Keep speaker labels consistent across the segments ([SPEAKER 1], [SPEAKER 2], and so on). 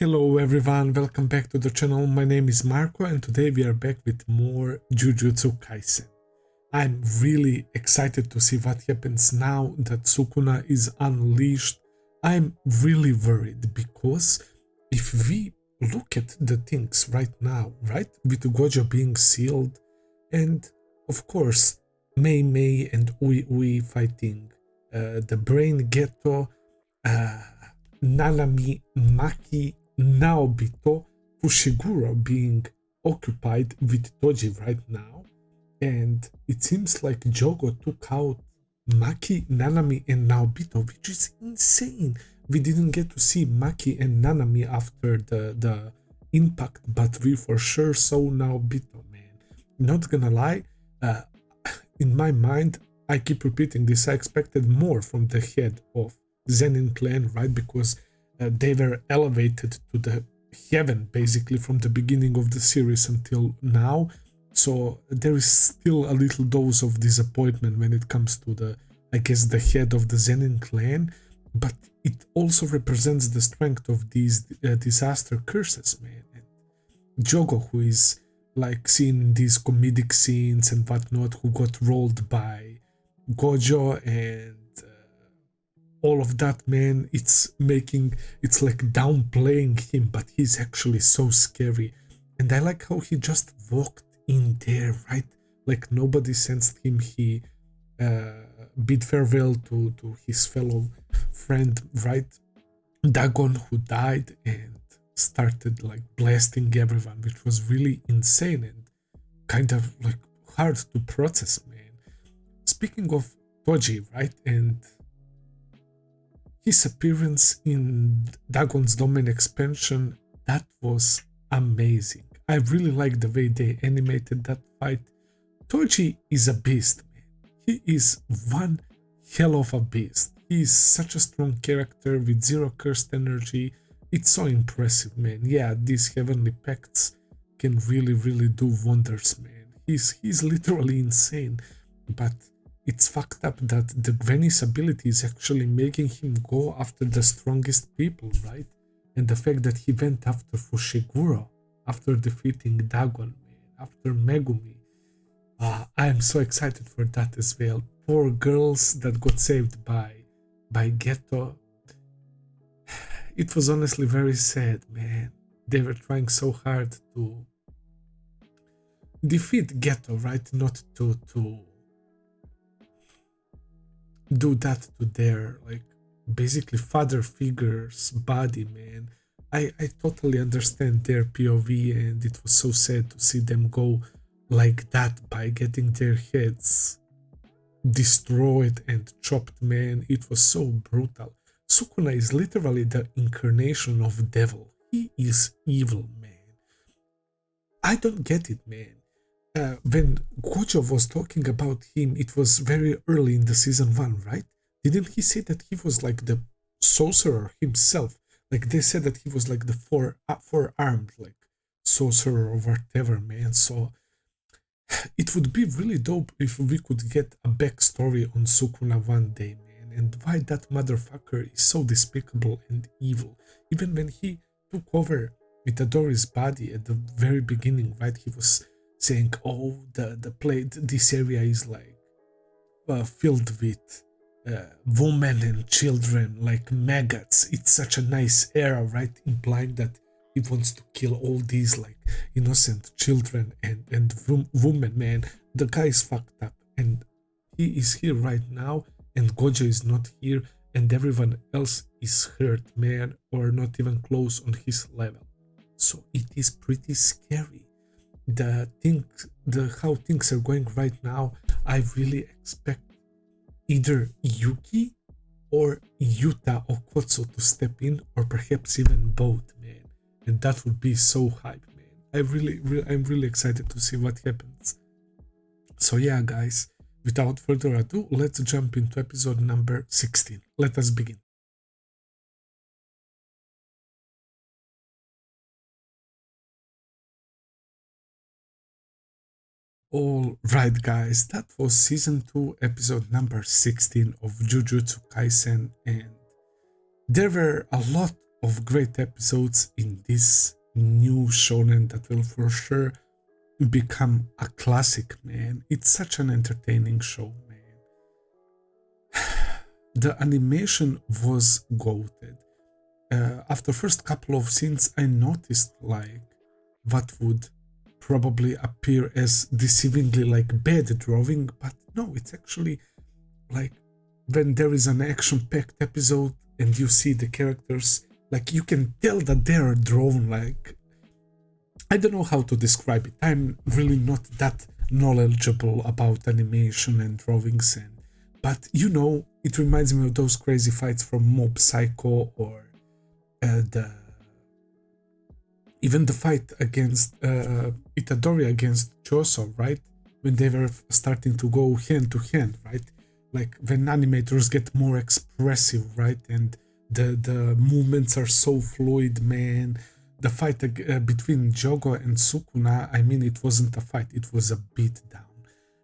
[SPEAKER 1] Hello everyone, welcome back to the channel. My name is Marco and today we are back with more Jujutsu Kaisen. I'm really excited to see what happens now that Sukuna is unleashed. I'm really worried because if we look at the things right now, right, with Gojo being sealed and of course Mei and Ui fighting, the Brain Ghetto, Nanami, Maki, Naobito, Fushiguro being occupied with Toji right now, and it seems like Jogo took out Maki, Nanami, and Naobito, which is insane. We didn't get to see Maki and Nanami after the impact, but we for sure saw Naobito, man. Not gonna lie, in my mind, I keep repeating this, I expected more from the head of Zenin clan, right? Because they were elevated to the heaven basically from the beginning of the series until now. So there is still a little dose of disappointment when it comes to the, I guess, the head of the Zenin clan, but it also represents the strength of these disaster curses, man. And Jogo, who is like seeing these comedic scenes and whatnot, who got rolled by Gojo and all of that, man, it's like downplaying him, but he's actually so scary. And I like how he just walked in there, right? Like nobody sensed him. He bid farewell to his fellow friend, right? Dagon, who died, and started like blasting everyone, which was really insane and kind of like hard to process, man. Speaking of Toji, right, and his appearance in Dagon's domain expansion, that was amazing. I really like the way they animated that fight. Toji is a beast, man. He is one hell of a beast. He is such a strong character with zero cursed energy. It's so impressive, man. Yeah, these heavenly pacts can really do wonders, man. He's literally insane, but it's fucked up that the Granny's ability is actually making him go after the strongest people, right? And the fact that he went after Fushiguro after defeating Dagon, man, after Megumi. I am so excited for that as well. Poor girls that got saved by Ghetto. It was honestly very sad, man. They were trying so hard to defeat Ghetto, right? Not to do that to their like basically father figure's body, man. I totally understand their POV, and it was so sad to see them go like that by getting their heads destroyed and chopped, man. It was so brutal. Sukuna is literally the incarnation of devil. He is evil, man. I don't get it, man. When Gojo was talking about him, it was very early in the season 1, right? Didn't he say that he was like the sorcerer himself? Like they said that he was like the four-armed, like sorcerer or whatever, man. So it would be really dope if we could get a backstory on Sukuna one day, man. And why that motherfucker is so despicable and evil. Even when he took over Itadori's body at the very beginning, right? He was saying, oh, this area is like filled with women and children, like maggots. It's such a nice era, right? Implying that he wants to kill all these like innocent children and women, man. The guy is fucked up, and he is here right now, and Gojo is not here, and everyone else is hurt, man, or not even close on his level. So it is pretty scary. How things are going right now, I really expect either Yuki or Yuta Okotsu to step in, or perhaps even both, man. And that would be so hype, man. I'm really excited to see what happens. So yeah, guys, without further ado, let's jump into episode number 16. Let us begin. Alright, guys, that was season 2 episode number 16 of Jujutsu Kaisen, and there were a lot of great episodes in this new shonen that will for sure become a classic, man. It's such an entertaining show, man. The animation was goated. After first couple of scenes, I noticed like what would probably appear as deceivingly like bad drawing, but no, it's actually like when there is an action-packed episode and you see the characters, like you can tell that they are drawn like, I don't know how to describe it. I'm really not that knowledgeable about animation and drawings, but you know, it reminds me of those crazy fights from Mob Psycho or even the fight against Itadori against Choso, right? When they were starting to go hand to hand, right? Like when animators get more expressive, right? And the movements are so fluid, man. The fight between Jogo and Sukuna, I mean, it wasn't a fight, it was a beatdown.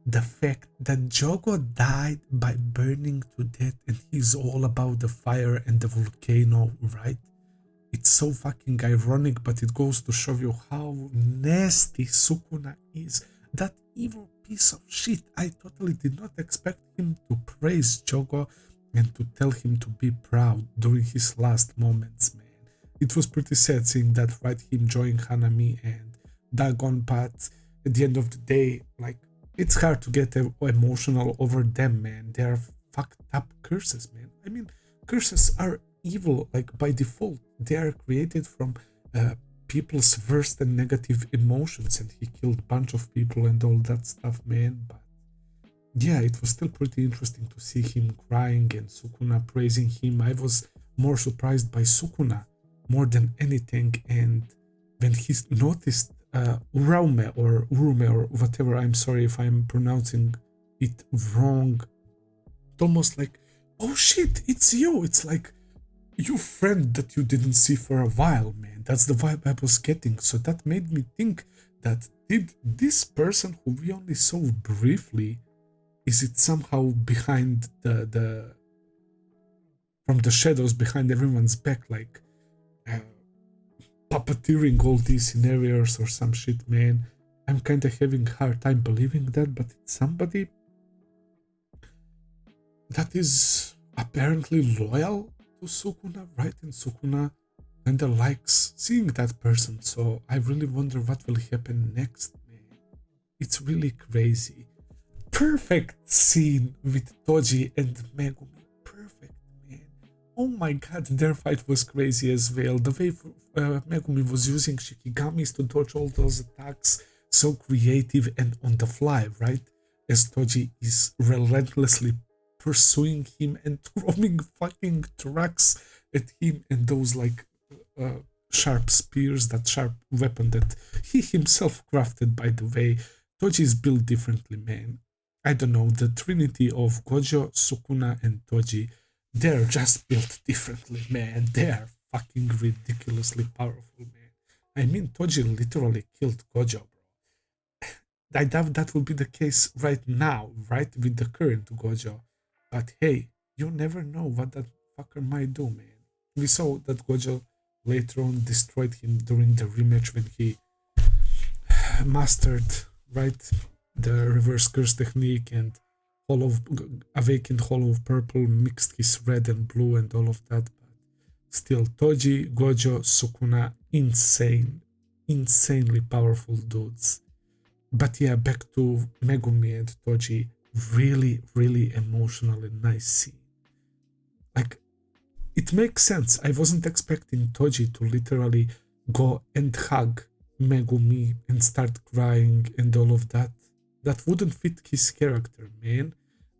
[SPEAKER 1] The fact that Jogo died by burning to death and he's all about the fire and the volcano, right? It's so fucking ironic, but it goes to show you how nasty Sukuna is. That evil piece of shit. I totally did not expect him to praise Jogo and to tell him to be proud during his last moments, man. It was pretty sad seeing that, right? Him joining Hanami and Dagon, but at the end of the day, like, it's hard to get emotional over them, man. They are fucked up curses, man. I mean, curses are evil, like, by default. They are created from people's worst and negative emotions, and he killed a bunch of people and all that stuff, man. But yeah, it was still pretty interesting to see him crying and Sukuna praising him. I was more surprised by Sukuna more than anything, and when he noticed Uraume or Urume or whatever, I'm sorry if I'm pronouncing it wrong, it's almost like, oh shit, it's you. It's like your friend that you didn't see for a while, man. That's the vibe I was getting. So that made me think that did this person who we only saw briefly, is it somehow behind the from the shadows behind everyone's back, like puppeteering all these scenarios or some shit, man? I'm kind of having a hard time believing that, but it's somebody that is apparently loyal to Sukuna, right? And Sukuna kinda likes seeing that person, so I really wonder what will happen next, man. It's really crazy. Perfect scene with Toji and Megumi. Perfect, man. Oh my god, their fight was crazy as well. The way Megumi was using Shikigamis to dodge all those attacks, so creative and on the fly, right? As Toji is relentlessly pursuing him and throwing fucking trucks at him and those like sharp spears, that sharp weapon that he himself crafted, by the way. Toji is built differently, man. I don't know, the trinity of Gojo, Sukuna, and Toji, they're just built differently, man. They're fucking ridiculously powerful, man. I mean, Toji literally killed Gojo, bro. I doubt that will be the case right now, right, with the current Gojo. But hey, you never know what that fucker might do, man. We saw that Gojo later on destroyed him during the rematch when he mastered, right, the reverse curse technique and awakened Hollow of Purple, mixed his red and blue and all of that. But still, Toji, Gojo, Sukuna, insanely powerful dudes. But yeah, back to Megumi and Toji, really, really emotional and nice scene. Like, it makes sense. I wasn't expecting Toji to literally go and hug Megumi and start crying and all of that. That wouldn't fit his character, man.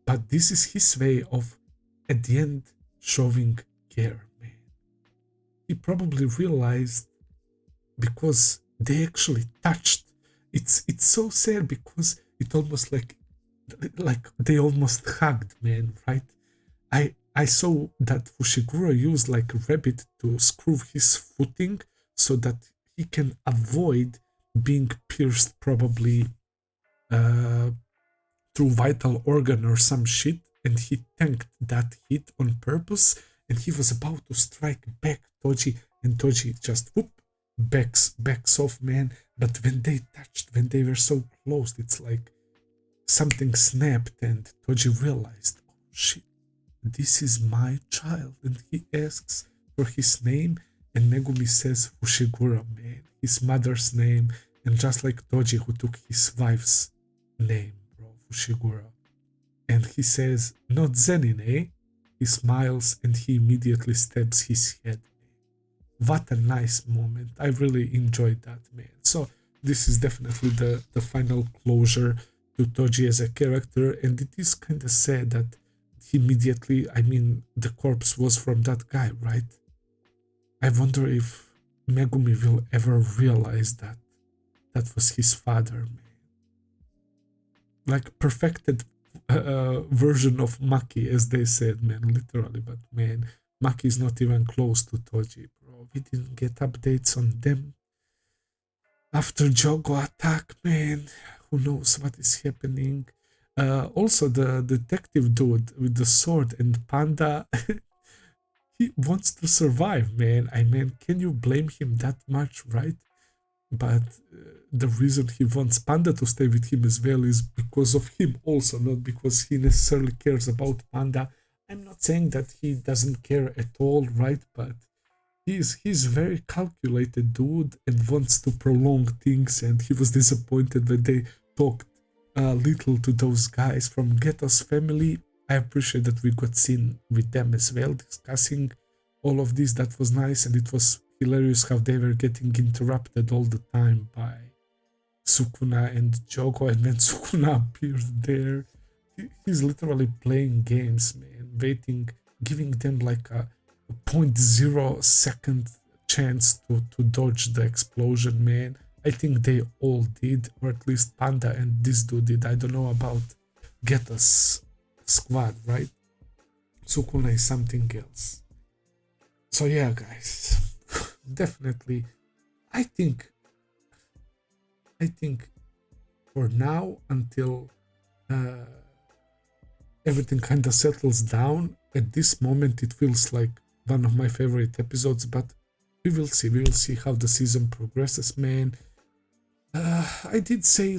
[SPEAKER 1] But this is his way of, at the end, showing care, man. He probably realized because they actually touched. It's so sad because it almost like they almost hugged, man, right? I saw that Fushiguro used like a rabbit to screw his footing so that he can avoid being pierced, probably through vital organ or some shit, and he tanked that hit on purpose, and he was about to strike back Toji and Toji just whoop backs off, man. But when they touched, when they were so close, it's like something snapped, and Toji realized, oh shit, this is my child. And he asks for his name, and Megumi says Fushiguro, man, his mother's name, and just like Toji, who took his wife's name, bro, Fushiguro. And he says, not Zenin, eh? He smiles and he immediately stabs his head. What a nice moment. I really enjoyed that, man. So this is definitely the final closure to Toji as a character, and it is kind of sad that he immediately, I mean, the corpse was from that guy, right? I wonder if Megumi will ever realize that that was his father, man. Like perfected version of Maki, as they said, man, literally. But man, Maki is not even close to Toji, bro. We didn't get updates on them after Jogo attack, man. Who knows what is happening? Also, the detective dude with the sword and Panda, he wants to survive, man. I mean, can you blame him that much, right? But the reason he wants Panda to stay with him as well is because of him also, not because he necessarily cares about Panda. I'm not saying that he doesn't care at all, right? But he's very calculated dude and wants to prolong things, and he was disappointed when they talked little to those guys from Geto's family. I appreciate that we got seen with them as well, discussing all of this. That was nice, and it was hilarious how they were getting interrupted all the time by Sukuna and Jogo, and when Sukuna appeared there, he's literally playing games, man, waiting, giving them like a 0.0 second chance to dodge the explosion, man. I think they all did, or at least Panda and this dude did. I don't know about Geta's squad, right? Sukuna is something else. So yeah, guys, definitely, I think for now, until everything kind of settles down, at this moment it feels like one of my favorite episodes, but we will see how the season progresses, man. I did say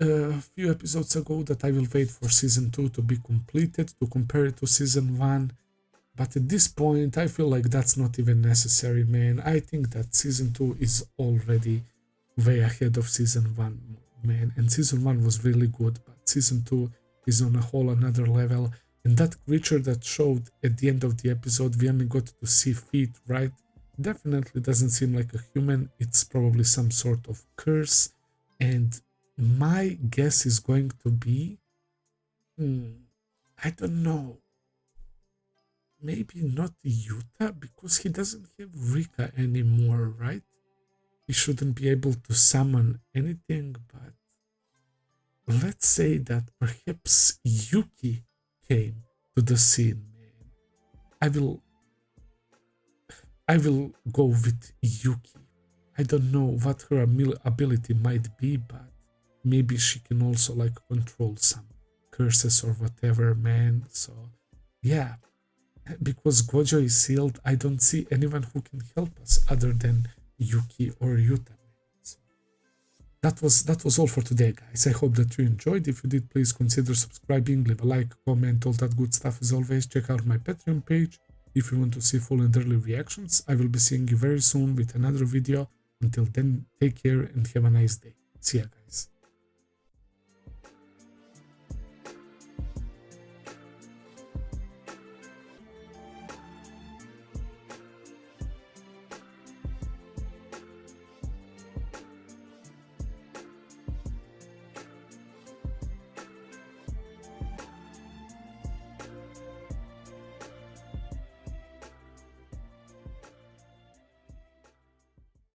[SPEAKER 1] a few episodes ago that I will wait for season 2 to be completed to compare it to season 1, but at this point I feel like that's not even necessary, man. I think that season 2 is already way ahead of season 1, man, and season 1 was really good, but season 2 is on a whole another level. And that creature that showed at the end of the episode, we only got to see feet, right? Definitely doesn't seem like a human. It's probably some sort of curse. And my guess is going to be, I don't know, maybe not Yuta, because he doesn't have Rika anymore, right? He shouldn't be able to summon anything, but let's say that perhaps Yuki came to the scene, man. I will go with Yuki. I don't know what her ability might be, but maybe she can also like control some curses or whatever, man. So yeah, because Gojo is sealed, I don't see anyone who can help us other than Yuki or Yuta. So that was all for today, guys. I hope that you enjoyed. If you did, please consider subscribing, leave a like, comment, all that good stuff. As always, check out my Patreon page if you want to see full and early reactions. I will be seeing you very soon with another video. Until then, take care and have a nice day. See ya, guys.